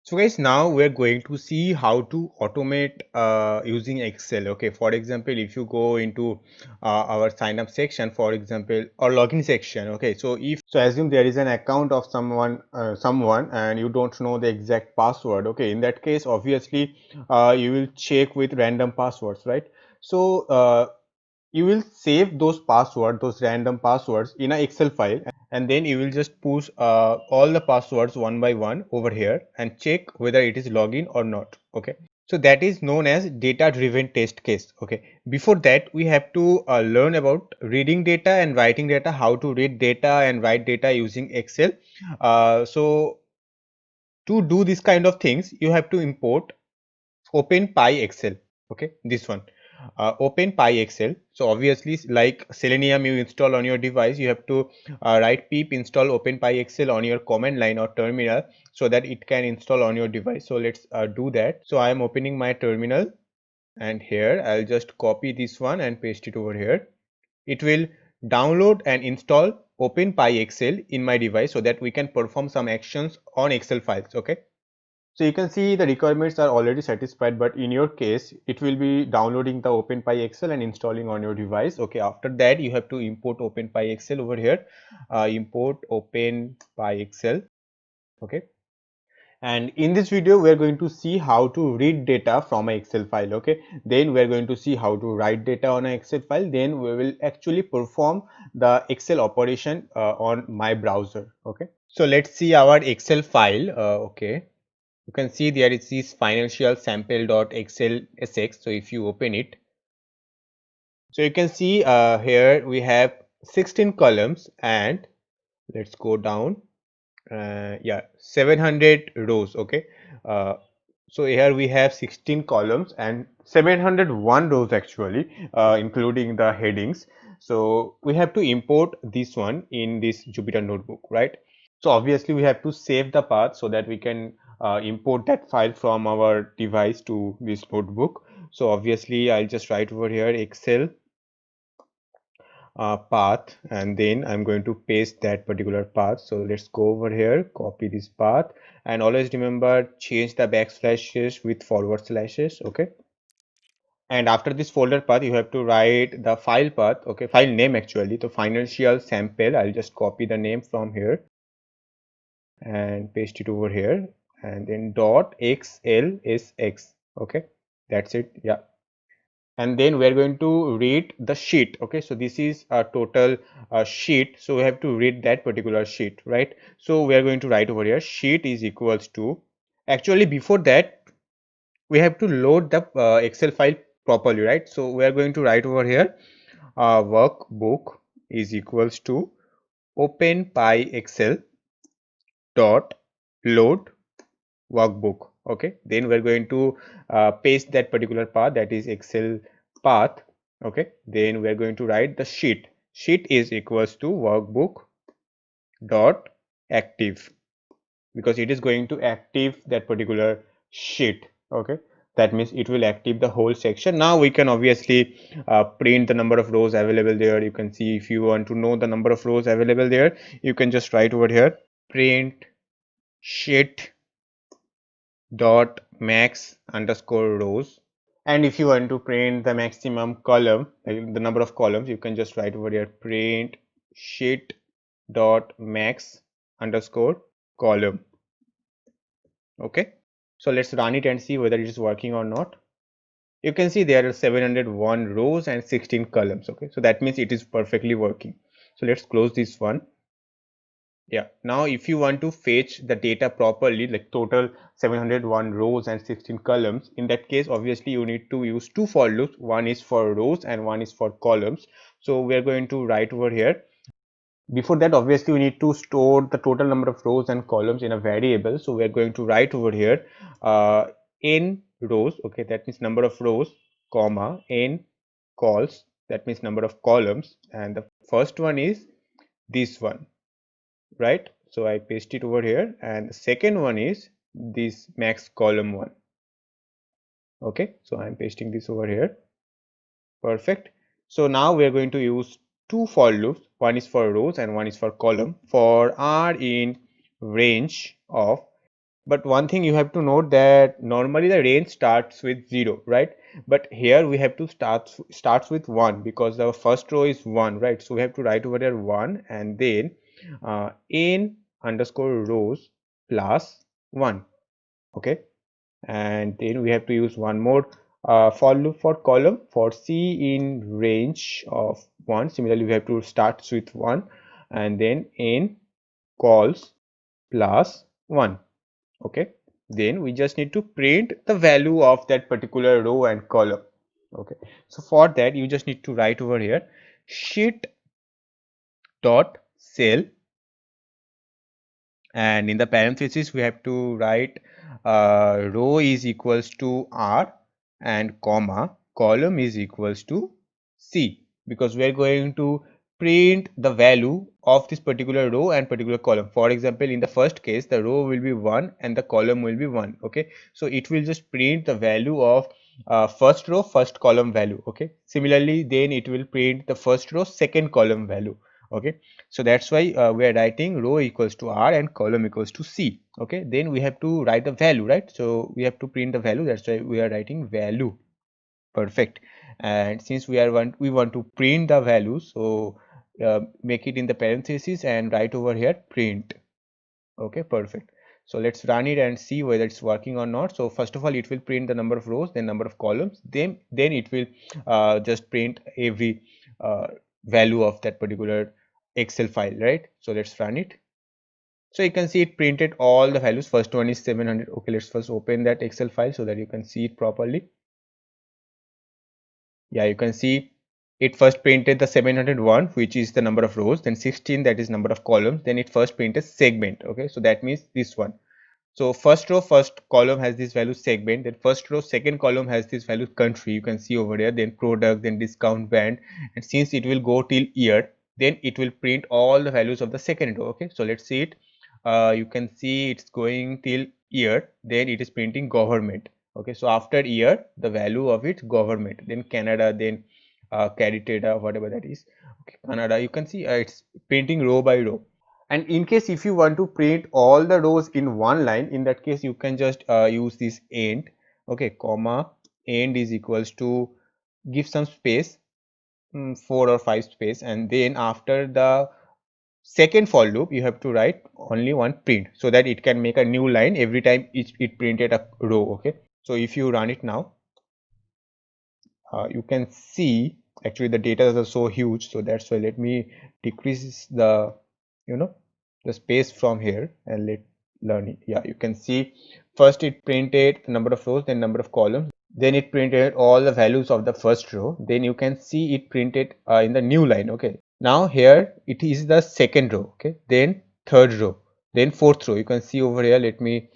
So guys, now we're going to see how to automate using Excel. Okay, for example, if you go into our sign up section, for example, or login section. Okay, so assume there is an account of someone and you don't know the exact password. Okay, in that case, obviously, you will check with random passwords, right? So you will save those random passwords in an Excel file, and then you will just push all the passwords one by one over here and check whether it is login or not. Okay, so that is known as data driven test case. Okay, before that we have to learn about reading data and writing data, how to read data and write data using Excel. So to do this kind of things, you have to import OpenByExcel. Okay, this one, OpenByExcel. So obviously, like Selenium you install on your device, you have to write pip install OpenByExcel on your command line or terminal so that it can install on your device. So let's do that. So I am opening my terminal, and here I'll just copy this one and paste it over here. It will download and install OpenByExcel in my device so that we can perform some actions on Excel files. Okay. So you can see the requirements are already satisfied, but in your case, it will be downloading the OpenByExcel and installing on your device. Okay, after that, you have to import OpenByExcel over here. Import OpenByExcel. Okay, and in this video, we are going to see how to read data from an Excel file. Okay, then we are going to see how to write data on an Excel file. Then we will actually perform the Excel operation on my browser. Okay, so let's see our Excel file. Okay. You can see there is this financial sample.excelSX. So if you open it, so you can see here we have 16 columns, and let's go down. Yeah, 700 rows. Okay. Uh, so here we have 16 columns and 701 rows actually, including the headings. So we have to import this one in this Jupyter notebook, right? So obviously we have to save the path so that we can import that file from our device to this notebook. So obviously I'll just write over here Excel path, and then I'm going to paste that particular path. So let's go over here, copy this path, and always remember change the backslashes with forward slashes. Okay. And after this folder path, you have to write the file path. Okay, file name actually. The financial sample. I'll just copy the name from here and paste it over here, and then dot xlsx. Okay, that's it. Yeah, and then we're going to read the sheet. Okay, so this is a total sheet, so we have to read that particular sheet, right? So we are going to write over here sheet is equals to, actually before that we have to load the Excel file properly, right? So we are going to write over here workbook is equals to OpenByExcel dot load workbook. Okay, then we're going to paste that particular path, that is Excel path. Okay, then we're going to write the sheet is equals to workbook dot active, because it is going to active that particular sheet. Okay, that means it will active the whole section. Now we can obviously print the number of rows available there. You can see, if you want to know the number of rows available there, you can just write over here print sheet dot max underscore rows. And if you want to print the maximum column, like the number of columns, you can just write over here print sheet dot max underscore column. Okay, so let's run it and see whether it is working or not. You can see there are 701 rows and 16 columns. Okay, so that means it is perfectly working. So let's close this one. Yeah, now if you want to fetch the data properly, like total 701 rows and 16 columns, in that case obviously you need to use two for loops. One is for rows and one is for columns. So we are going to write over here. Before that, obviously we need to store the total number of rows and columns in a variable. So we are going to write over here n rows. Okay, that means number of rows, comma, n cols, that means number of columns, and the first one is this one, right? So I paste it over here, and the second one is this max column one. Okay, so I'm pasting this over here. Perfect. So now we are going to use two for loops. One is for rows and one is for column. For r in range of But one thing you have to note that normally the range starts with 0, right? But here we have to starts with 1 because the first row is 1, right? So we have to write over there 1 and then in underscore rows plus 1, okay? And then we have to use one more for loop for column for C in range of 1. Similarly, we have to start with 1 and then in calls plus 1, okay? Then we just need to print the value of that particular row and column, okay? So for that you just need to write over here sheet dot cell, and in the parentheses we have to write row is equals to R and comma column is equals to C, because we are going to print the value of this particular row and particular column. For example, in the first case the row will be 1 and the column will be 1, okay? So it will just print the value of first row first column value, okay? Similarly then it will print the first row second column value, okay? So that's why we are writing row equals to R and column equals to C, okay? Then we have to write the value, right? So we have to print the value, that's why we are writing value. Perfect. And since we want to print the value, so make it in the parentheses and write over here print, okay? Perfect. So let's run it and see whether it's working or not. So first of all it will print the number of rows, then number of columns, then it will just print every value of that particular Excel file, right? So let's run it. So you can see it printed all the values. First one is 700. Okay, let's first open that Excel file so that you can see it properly. Yeah, you can see it first printed the 701, which is the number of rows, then 16, that is number of columns, then it first printed segment. Okay, so that means this one. So first row first column has this value segment, then first row second column has this value country, you can see over there, then product, then discount band, and since it will go till year, then it will print all the values of the second row. Okay, so let's see it. You can see it's going till year, then it is printing government. Okay, so after year the value of it government, then Canada, then Caritada, whatever that is. Okay, Canada, you can see it's printing row by row. And in case if you want to print all the rows in one line, in that case you can just use this end, okay, comma end is equals to, give some space, 4 or 5 space, and then after the second for loop you have to write only one print so that it can make a new line every time it printed a row. Okay, so if you run it now, you can see actually the data are so huge, so that's why let me decrease the, you know, the space from here and let learn it. Yeah, you can see first it printed number of rows, then number of columns, then it printed all the values of the first row, then you can see it printed in the new line. Okay, now here it is the second row, okay, then third row, then fourth row. You can see over here, let me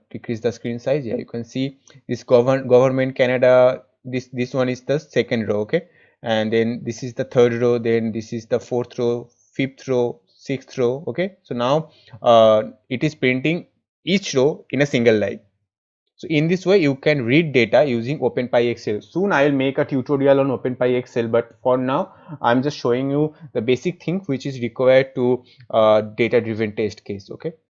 decrease the screen size. Yeah, you can see this government Canada, this one is the second row, okay, and then this is the third row, then this is the fourth row, fifth row, sixth row. Okay, so now it is printing each row in a single line. So in this way you can read data using OpenByExcel. Soon I will make a tutorial on OpenByExcel, but for now I'm just showing you the basic thing which is required to data driven test case. Okay.